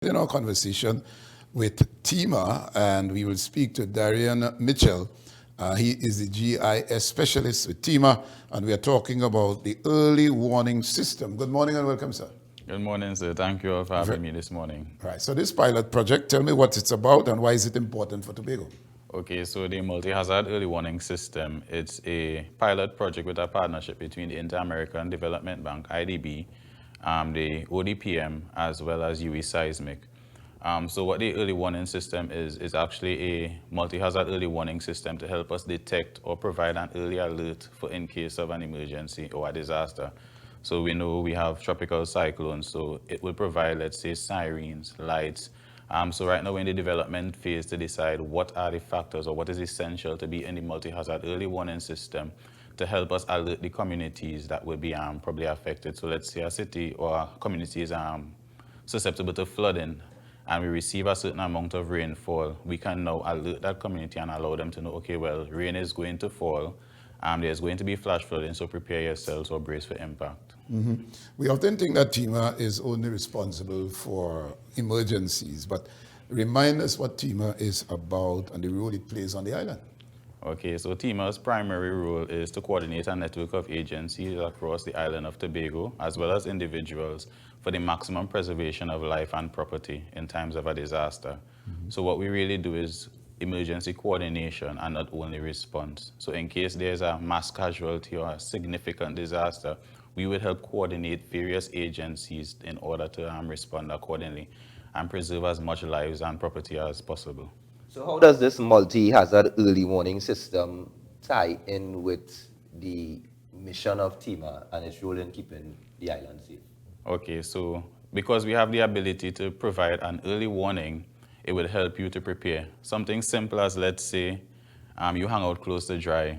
In our conversation with TEMA, and we will speak to Dayreon Mitchell. He is the GIS Specialist with TEMA, and we are talking about the early warning system. Good morning and welcome, sir. Good morning, sir. Thank you all for having me this morning. Right, so this pilot project, tell me what it's about and why is it important for Tobago? Okay, so the Multi-Hazard Early Warning System, it's a pilot project with a partnership between the Inter-American Development Bank, IDB, the ODPM, as well as UE Seismic. So what the early warning system is actually a multi-hazard early warning system to help us detect or provide an early alert for in case of an emergency or a disaster. So we know we have tropical cyclones, so it will provide, let's say, sirens, lights. So right now we're in the development phase to decide what are the factors or what is essential to be in the multi-hazard early warning system to help us alert the communities that will be probably affected. So let's say a city or a community is susceptible to flooding, and we receive a certain amount of rainfall, we can now alert that community and allow them to know, okay, well, rain is going to fall, there's going to be flash flooding, so prepare yourselves or brace for impact. We often think that TEMA is only responsible for emergencies, but remind us what TEMA is about and the role it plays on the island. Okay, so TEMA's primary role is to coordinate a network of agencies across the island of Tobago, as well as individuals, for the maximum preservation of life and property in times of a disaster. So what we really do is emergency coordination and not only response. So in case there's a mass casualty or a significant disaster, we would help coordinate various agencies in order to respond accordingly and preserve as much lives and property as possible. So how does this multi-hazard early warning system tie in with the mission of TEMA and its role in keeping the island safe? Okay, so because we have the ability to provide an early warning, it will help you to prepare. Something simple as, let's say, you hang out close to dry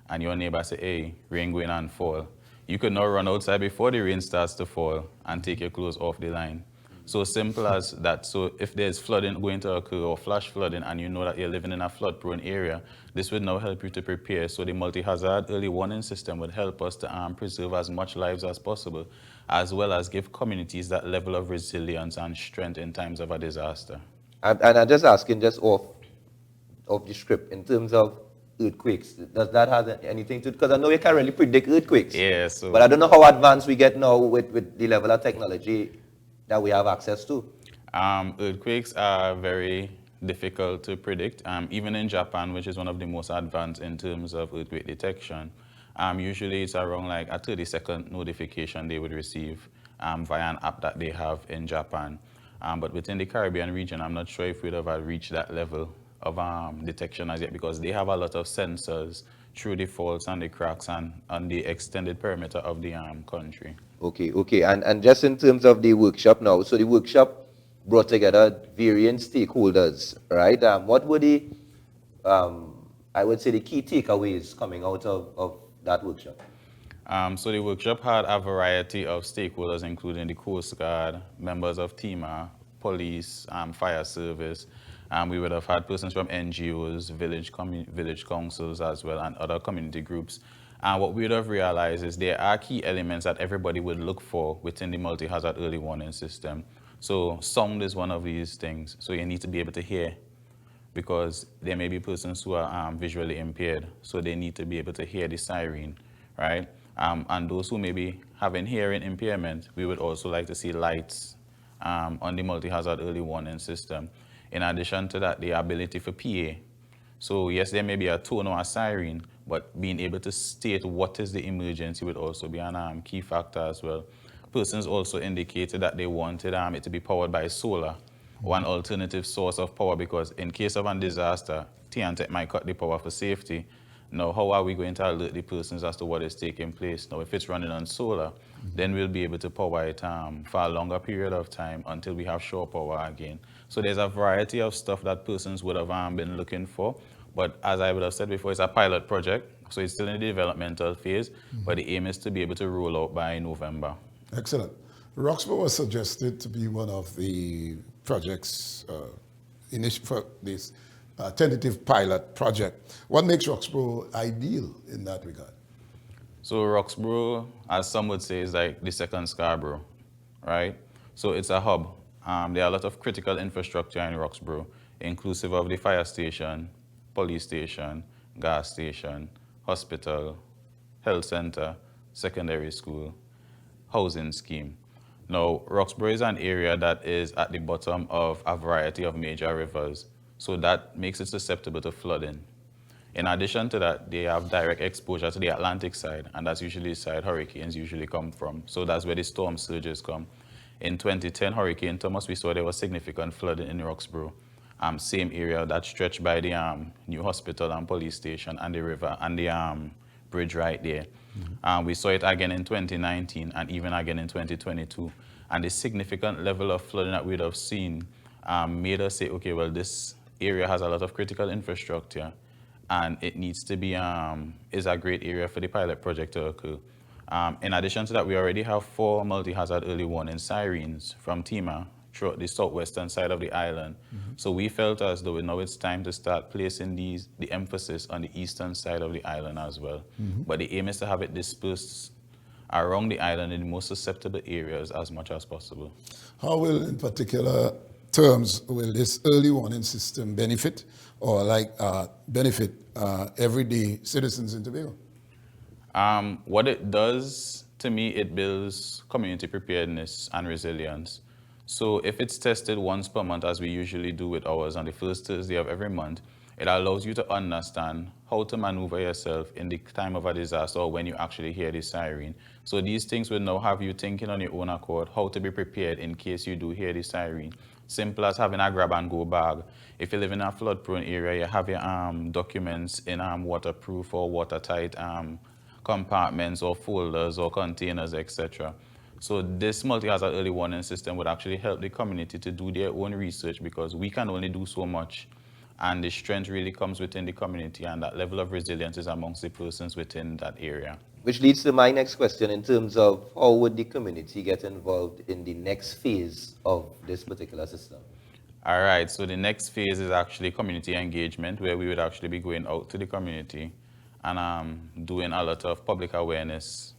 and your neighbor say, hey, rain going on fall. You could now run outside before the rain starts to fall and take your clothes off the line. So simple as that. So if there's flooding going to occur or flash flooding and you know that you're living in a flood-prone area, this would now help you to prepare. So the multi-hazard early warning system would help us to preserve as much lives as possible, as well as give communities that level of resilience and strength in times of a disaster. And I'm just asking, just off the script, in terms of earthquakes, does that have anything to do? Because I know we can't really predict earthquakes. Yeah, so but I don't know how advanced we get now with the level of technology that we have access to. Earthquakes are very difficult to predict. Even in Japan, which is one of the most advanced in terms of earthquake detection, usually it's around like a 30-second notification they would receive via an app that they have in Japan. But within the Caribbean region, I'm not sure if we'd ever reach that level of detection as yet, because they have a lot of sensors through the faults and the cracks and on the extended perimeter of the country. Okay. And just in terms of the workshop now, so the workshop brought together various stakeholders, right? What were the, I would say, the key takeaways coming out of that workshop? So the workshop had a variety of stakeholders, including the Coast Guard, members of TEMA, police, fire service. We would have had persons from NGOs, village councils as well, and other community groups. And what we would have realized is there are key elements that everybody would look for within the multi-hazard early warning system. So sound is one of these things. So you need to be able to hear, because there may be persons who are visually impaired, so they need to be able to hear the siren, right? And those who may be having hearing impairment, we would also like to see lights on the multi-hazard early warning system. In addition to that, the ability for PA. So yes, there may be a tone or a siren, but being able to state what is the emergency would also be a key factor as well. Persons also indicated that they wanted it to be powered by solar or an alternative source of power, because in case of a disaster, TNTech might cut the power for safety. Now, how are we going to alert the persons as to what is taking place? Now, if it's running on solar, then we'll be able to power it for a longer period of time until we have shore power again. So there's a variety of stuff that persons would have been looking for. But as I would have said before, it's a pilot project, so it's still in the developmental phase, but the aim is to be able to roll out by November. Excellent. Roxborough was suggested to be one of the projects for this tentative pilot project. What makes Roxborough ideal in that regard? So Roxborough, as some would say, is like the second Scarborough, right? So it's a hub. There are a lot of critical infrastructure in Roxborough, inclusive of the fire station, police station, gas station, hospital, health center, secondary school, housing scheme. Now, Roxborough is an area that is at the bottom of a variety of major rivers, so that makes it susceptible to flooding. In addition to that, they have direct exposure to the Atlantic side, and that's usually the side hurricanes usually come from. So that's where the storm surges come. In 2010 Hurricane Thomas, we saw there was significant flooding in Roxborough. Same area that stretched by the new hospital and police station and the river and the bridge right there. We saw it again in 2019 and even again in 2022. And the significant level of flooding that we'd have seen made us say, okay, well, this area has a lot of critical infrastructure and it needs to be, is a great area for the pilot project to occur. In addition to that, we already have 4 multi-hazard early warning sirens from TEMA throughout the southwestern side of the island. So we felt as though now it's time to start placing the emphasis on the eastern side of the island as well. But the aim is to have it dispersed around the island in the most susceptible areas as much as possible. How will, in particular terms, will this early warning system benefit or benefit everyday citizens in Tobago? What it does, to me, it builds community preparedness and resilience. So if it's tested once per month, as we usually do with ours on the first Thursday of every month, it allows you to understand how to maneuver yourself in the time of a disaster or when you actually hear the siren. So these things will now have you thinking on your own accord how to be prepared in case you do hear the siren. Simple as having a grab-and-go bag. If you live in a flood-prone area, you have your documents in waterproof or watertight compartments or folders or containers, etc. So this multi-hazard early warning system would actually help the community to do their own research because we can only do so much, and the strength really comes within the community, and that level of resilience is amongst the persons within that area. Which leads to my next question in terms of how would the community get involved in the next phase of this particular system? All right, so the next phase is actually community engagement, where we would actually be going out to the community and doing a lot of public awareness.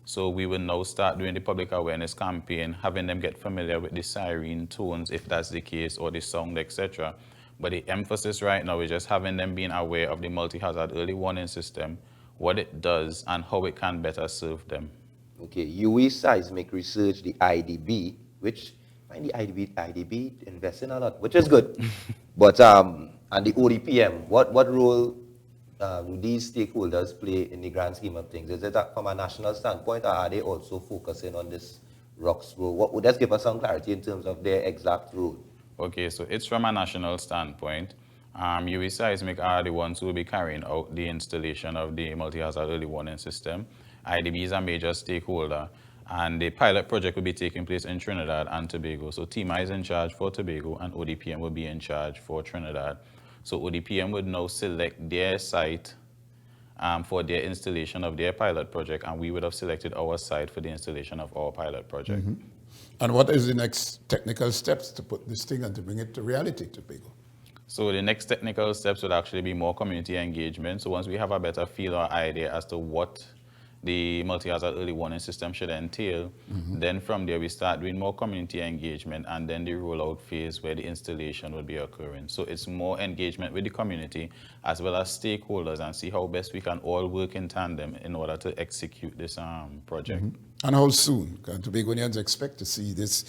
So we will now start doing the public awareness campaign, having them get familiar with the siren tones, if that's the case, or the sound, etc. But the emphasis right now is just having them being aware of the multi-hazard early warning system, what it does, and how it can better serve them. Okay, UE Seismic Research, the IDB, which find the IDB investing a lot, which is good. But and the ODPM, what role do these stakeholders play in the grand scheme of things? Is it from a national standpoint, or are they also focusing on this Roxborough? What would that give us some clarity in terms of their exact role? Okay, so it's from a national standpoint. UE Seismic are the ones who will be carrying out the installation of the multi-hazard early warning system. IDB is a major stakeholder, and the pilot project will be taking place in Trinidad and Tobago. So TEMA is in charge for Tobago, and ODPM will be in charge for Trinidad. So ODPM would now select their site for their installation of their pilot project, and we would have selected our site for the installation of our pilot project. And what is the next technical steps to put this thing and to bring it to reality to Tobago? So the next technical steps would actually be more community engagement. So once we have a better feel or idea as to what the multi-hazard early warning system should entail, then from there we start doing more community engagement, and then the rollout phase where the installation will be occurring. So it's more engagement with the community as well as stakeholders, and see how best we can all work in tandem in order to execute this project. And how soon can Tobagonians expect to see this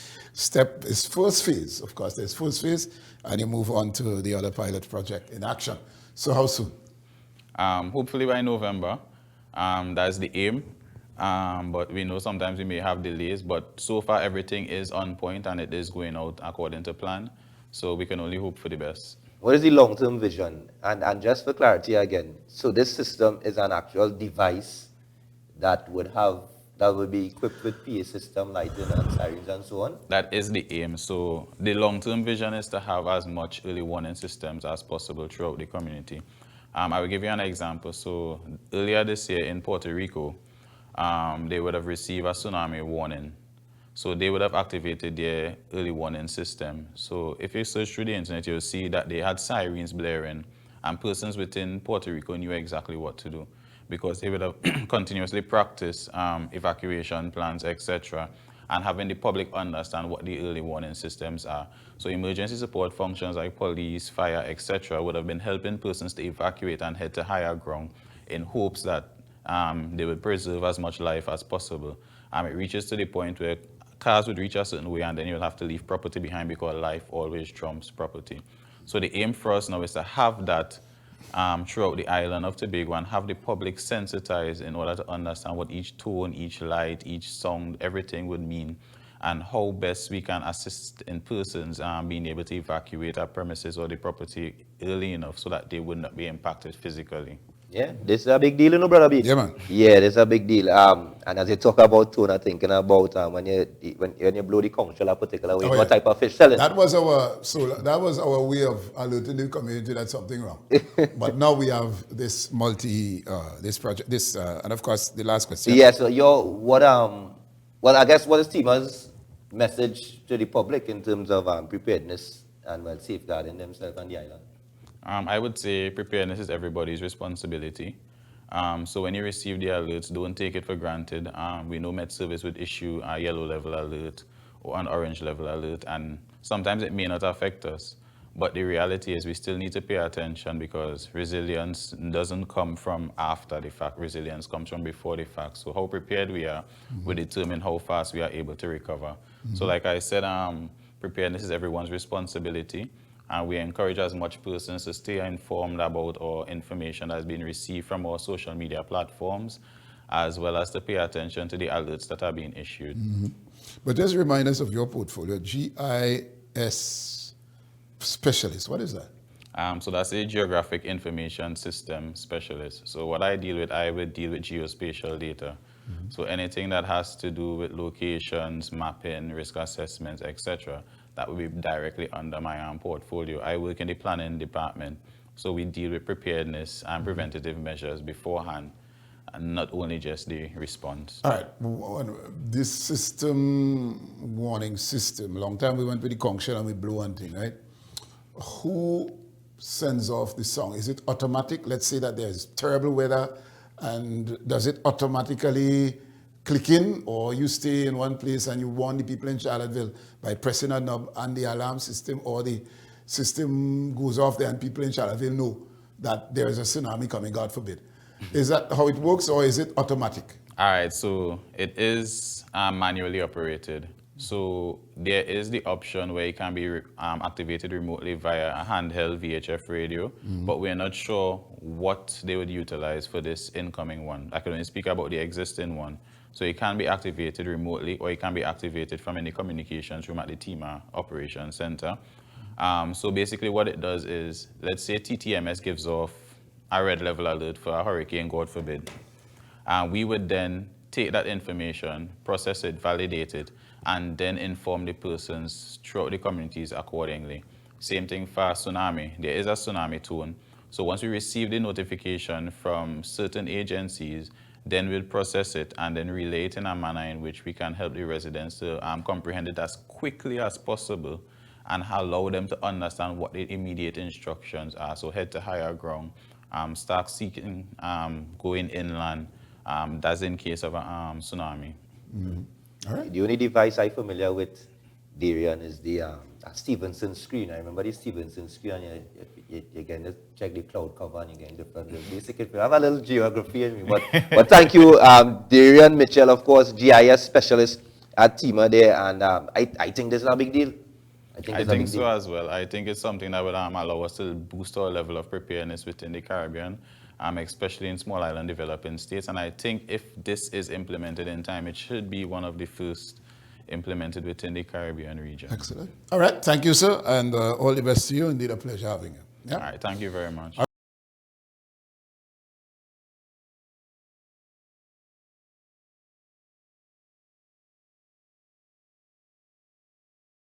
first phase? Of course, there's first phase, and you move on to the other pilot project in action. So how soon? Hopefully by November. That's the aim, but we know sometimes we may have delays, but so far everything is on point and it is going out according to plan, so we can only hope for the best. What is the long-term vision? And just for clarity again, so this system is an actual device that would be equipped with PA system, lighting and sirens and so on? That is the aim. So the long-term vision is to have as much early warning systems as possible throughout the community. I will give you an example. So earlier this year in Puerto Rico, they would have received a tsunami warning. So they would have activated their early warning system. So if you search through the internet, you'll see that they had sirens blaring, and persons within Puerto Rico knew exactly what to do, because they would have continuously practiced evacuation plans, etc. and having the public understand what the early warning systems are. So emergency support functions like police, fire, etc. would have been helping persons to evacuate and head to higher ground in hopes that they would preserve as much life as possible. It reaches to the point where cars would reach a certain way and then you'll have to leave property behind because life always trumps property. So the aim for us now is to have that throughout the island of Tobago and have the public sensitized in order to understand what each tone, each light, each sound, everything would mean, and how best we can assist in persons being able to evacuate our premises or the property early enough so that they would not be impacted physically. Yeah, this is a big deal, you know, brother B. Yeah, man. Yeah, this is a big deal. And as you talk about tone, I'm thinking about when you blow the conch shell a particular way, what type of fish selling. That was our way of alerting the community that something wrong. But now we have this this project, and of course the last question. Yeah, so well, I guess what is TEMA's message to the public in terms of preparedness and safeguarding themselves on the island? I would say preparedness is everybody's responsibility. So when you receive the alerts, don't take it for granted. We know Met Service would issue a yellow level alert or an orange level alert, and sometimes it may not affect us. But the reality is we still need to pay attention because resilience doesn't come from after the fact. Resilience comes from before the fact. So how prepared we are will determine how fast we are able to recover. So like I said, preparedness is everyone's responsibility. And we encourage as much persons to stay informed about our information that has been received from our social media platforms, as well as to pay attention to the alerts that are being issued. But just remind us of your portfolio, GIS Specialist. What is that? So that's a geographic information system specialist. So what I would deal with geospatial data. So anything that has to do with locations, mapping, risk assessments, etc., that would be directly under my portfolio. I work in the planning department, so we deal with preparedness and preventative measures beforehand, and not only just the response. All right, this system, warning system, long time we went with the conch shell and we blew one thing, right? Who sends off the song? Is it automatic? Let's say that there's terrible weather, and does it automatically click in, or you stay in one place and you warn the people in Charlottesville by pressing a knob and the alarm system or the system goes off there and people in Charlottesville know that there is a tsunami coming, God forbid. Is that how it works, or is it automatic? All right, so it is manually operated. So there is the option where it can be activated remotely via a handheld VHF radio, but we're not sure what they would utilize for this incoming one. I can only speak about the existing one. So it can be activated remotely, or it can be activated from any communications room at the TEMA Operations Center. So basically what it does is, let's say TTMS gives off a red level alert for a hurricane, God forbid. We would then take that information, process it, validate it, and then inform the persons throughout the communities accordingly. Same thing for tsunami. There is a tsunami tone. So once we receive the notification from certain agencies, then we'll process it and then relay it in a manner in which we can help the residents to comprehend it as quickly as possible and allow them to understand what the immediate instructions are. So head to higher ground, start seeking, going inland, that's in case of a tsunami. All right. The only device I'm familiar with, Dayreon, is the Stevenson screen. I remember the Stevenson screen, and you can just check the cloud cover and you get different. Basically, I have a little geography in me, but thank you, Dayreon Mitchell, of course, GIS Specialist at TEMA there, and I think this is a big deal. I think so as well. I think it's something that would allow us to boost our level of preparedness within the Caribbean, especially in small island developing states. And I think if this is implemented in time, it should be one of the first implemented within the Caribbean region. Excellent. All right. Thank you, sir. And all the best to you. Indeed, a pleasure having you. Yeah? All right. Thank you very much.